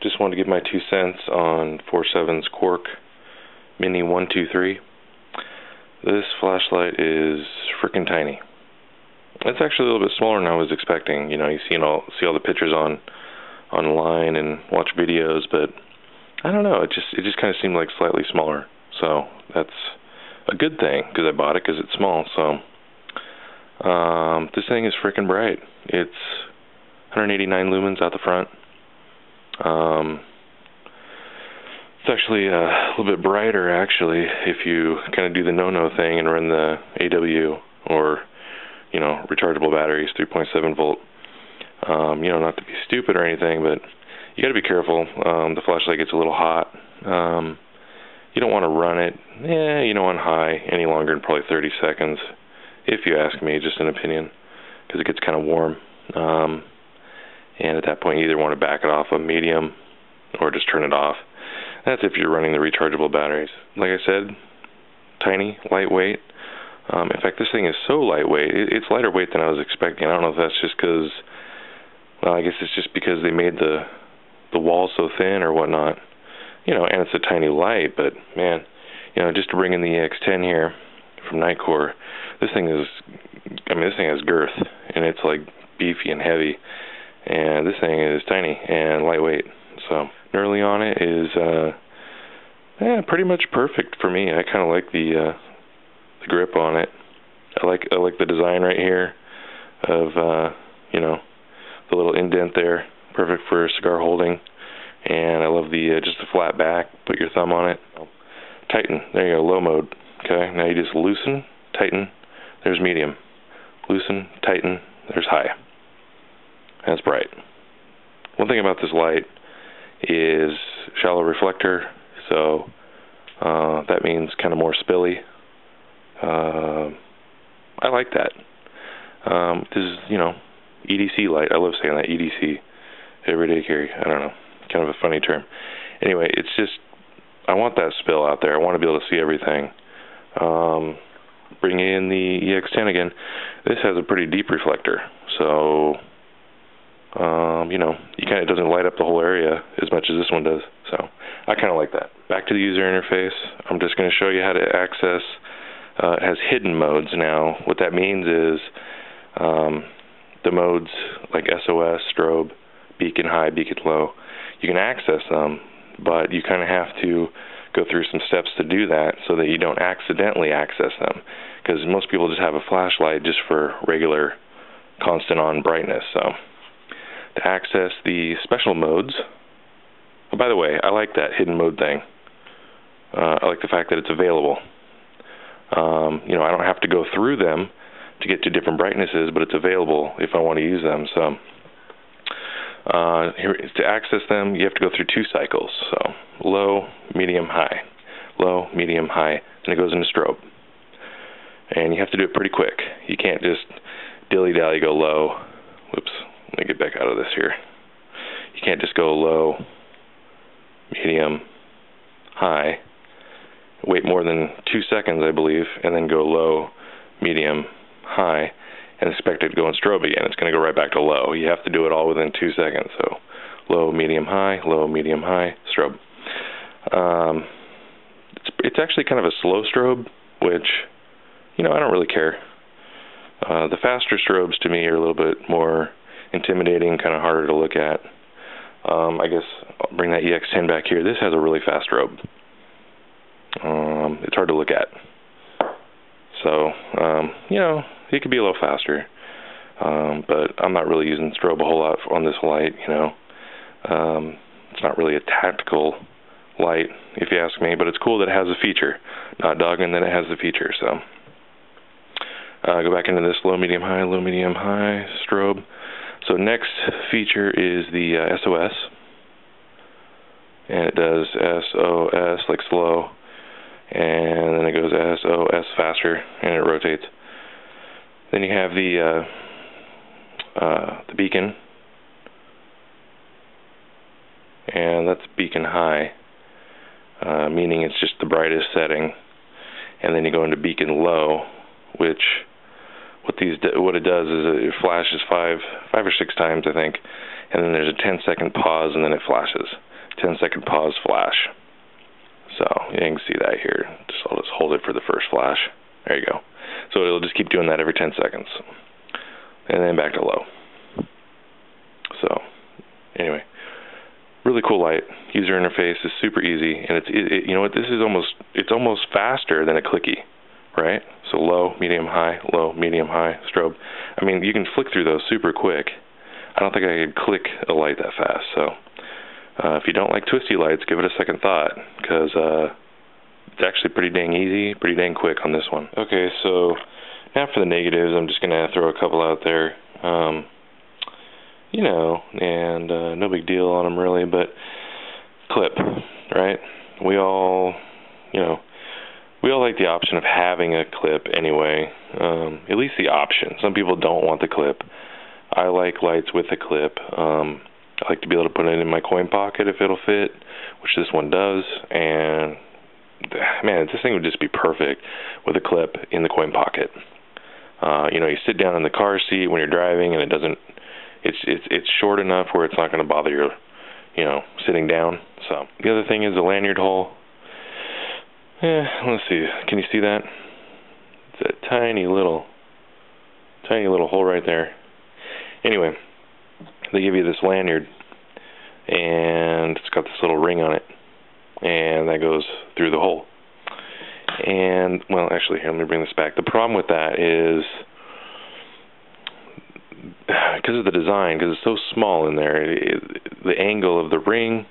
Just wanted to give my 2 cents on 4sevens Quark Mini 123. This flashlight is freaking tiny. It's actually a little bit smaller than I was expecting. You know, you see all the pictures online and watch videos, but I don't know. It just kind of seemed like slightly smaller. So that's a good thing because I bought it because it's small. So this thing is freaking bright. It's 189 lumens out the front. It's actually a little bit brighter, actually, if you kind of do the no-no thing and run the AW or, you know, rechargeable batteries, 3.7 volt. You know, not to be stupid or anything, but you got to be careful. The flashlight gets a little hot. You don't want to run it, you know, on high any longer than probably 30 seconds, if you ask me, just an opinion, because it gets kind of warm. And at that point, you either want to back it off a medium or just turn it off. That's if you're running the rechargeable batteries. Like I said, tiny, lightweight. In fact, this thing is so lightweight, it's lighter weight than I was expecting. I don't know if that's just because, well, I guess it's just because they made the wall so thin or whatnot. You know, and it's a tiny light, but man, you know, just to bring in the EX10 here from Nightcore, this thing has girth, and it's like beefy and heavy, and this thing is tiny and lightweight. So Knurling on it is pretty much perfect for me. I kind of like the grip on it. I like the design right here of you know, the little indent there, perfect for cigar holding. And I love the just the flat back. Put your thumb on it. Tighten. There you go. Low mode. Okay. Now you just loosen, tighten. There's medium. Loosen, tighten. There's high. That's bright. One thing about this light is shallow reflector, so that means kind of more spilly. I like that. This is, you know, EDC light. I love saying that, EDC, everyday carry. I don't know, kind of a funny term. Anyway, it's just, I want that spill out there. I want to be able to see everything. Bring in the EX10 again. This has a pretty deep reflector, so you know, it doesn't light up the whole area as much as this one does. So I kind of like that. Back to the user interface. I'm just going to show you how to access. It has hidden modes now. What that means is the modes like SOS, strobe, beacon high, beacon low. You can access them, but you kind of have to go through some steps to do that so that you don't accidentally access them. Because most people just have a flashlight just for regular constant on brightness. So to access the special modes, oh, by the way, I like that hidden mode thing. I like the fact that it's available. You know, I don't have to go through them to get to different brightnesses, but it's available if I want to use them. So here, to access them, you have to go through 2 cycles. So low, medium, high. Low, medium, high. And it goes into strobe. And you have to do it pretty quick. You can't just dilly-dally go low. Whoops. Let me get back out of this here. You can't just go low, medium, high, wait more than 2 seconds, I believe, and then go low, medium, high, and expect it to go in strobe again. It's going to go right back to low. You have to do it all within 2 seconds. So low, medium, high, strobe. It's actually kind of a slow strobe, which, you know, I don't really care. The faster strobes to me are a little bit more intimidating, kind of harder to look at. I guess I'll bring that EX10 back here. This has a really fast strobe. It's hard to look at. So, you know, it could be a little faster. But I'm not really using strobe a whole lot on this light, you know. It's not really a tactical light, if you ask me, but it's cool that it has a feature. Not dogging that it has the feature, so. Go back into this low, medium, high, strobe. So next feature is the SOS, and it does SOS like slow, and then it goes SOS faster, and it rotates. Then you have the beacon, and that's beacon high, meaning it's just the brightest setting. And then you go into beacon low, which what it does is it flashes five or six times, I think, and then there's a 10-second pause, and then it flashes. 10-second pause flash. So you can see that here. I'll just hold it for the first flash. There you go. So it'll just keep doing that every 10 seconds. And then back to low. So anyway, really cool light. User interface is super easy, and you know what? This is almost faster than a clicky, right? So low, medium, high, strobe. I mean, you can flick through those super quick. I don't think I could click a light that fast. So if you don't like twisty lights, give it a second thought, because it's actually pretty dang easy, pretty dang quick on this one. Okay, so now for the negatives, I'm just going to throw a couple out there. You know, and no big deal on them really, but clip, right? We all like the option of having a clip anyway, at least the option. Some people don't want the clip. I like lights with a clip. I like to be able to put it in my coin pocket if it'll fit, which this one does, and man, this thing would just be perfect with a clip in the coin pocket. You know, you sit down in the car seat when you're driving, and it doesn't. It's short enough where it's not going to bother your, you know, sitting down. So the other thing is the lanyard hole. Let's see. Can you see that? It's a tiny little hole right there. Anyway, they give you this lanyard, and it's got this little ring on it, and that goes through the hole. And well, actually, here, let me bring this back. The problem with that is, because of the design, because it's so small in there, the angle of the ring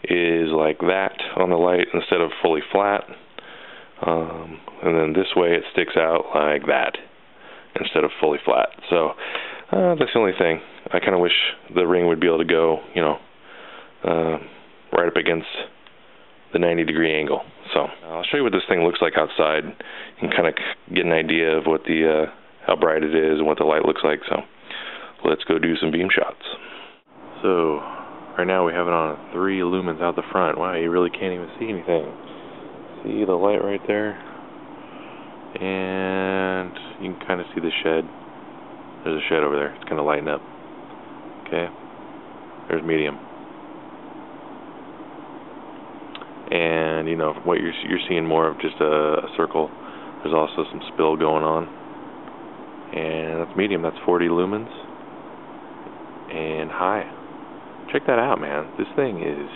is like that on the light instead of fully flat, and then this way it sticks out like that instead of fully flat. So that's the only thing. I kind of wish the ring would be able to go, you know, right up against the 90-degree angle. So I'll show you what this thing looks like outside and kind of get an idea of what the how bright it is and what the light looks like. So let's go do some beam shots. So right now we have it on 3 lumens out the front. Wow, you really can't even see anything. See the light right there? And you can kind of see the shed. There's a shed over there. It's kind of lighting up. Okay. There's medium. And you know what you're seeing more of just a circle. There's also some spill going on. And that's medium. That's 40 lumens. And high. Check that out, man. This thing is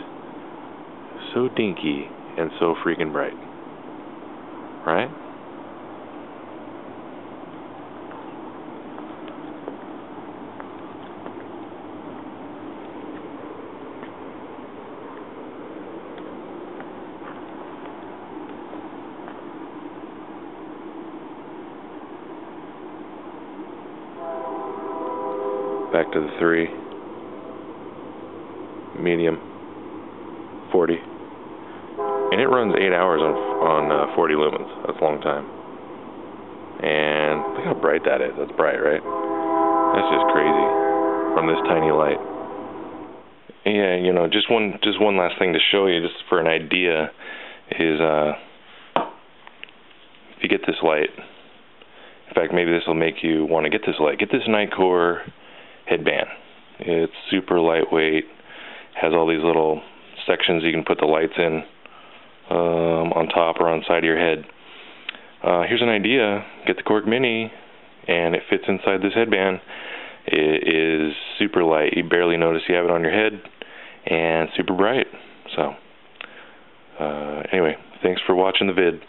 so dinky and so freaking bright. Right? Back to the 3. Medium. 40. And it runs 8 hours on 40 lumens. That's a long time. And look how bright that is. That's bright, right? That's just crazy from this tiny light. Yeah, you know, just one last thing to show you, just for an idea, is if you get this light. In fact, maybe this will make you want to get this light. Get this Nightcore headband. It's super lightweight. Has all these little sections you can put the lights in on top or on the side of your head. Here's an idea. Get the Quark Mini, and it fits inside this headband. It is super light. You barely notice you have it on your head, and super bright. So, anyway, thanks for watching the vid.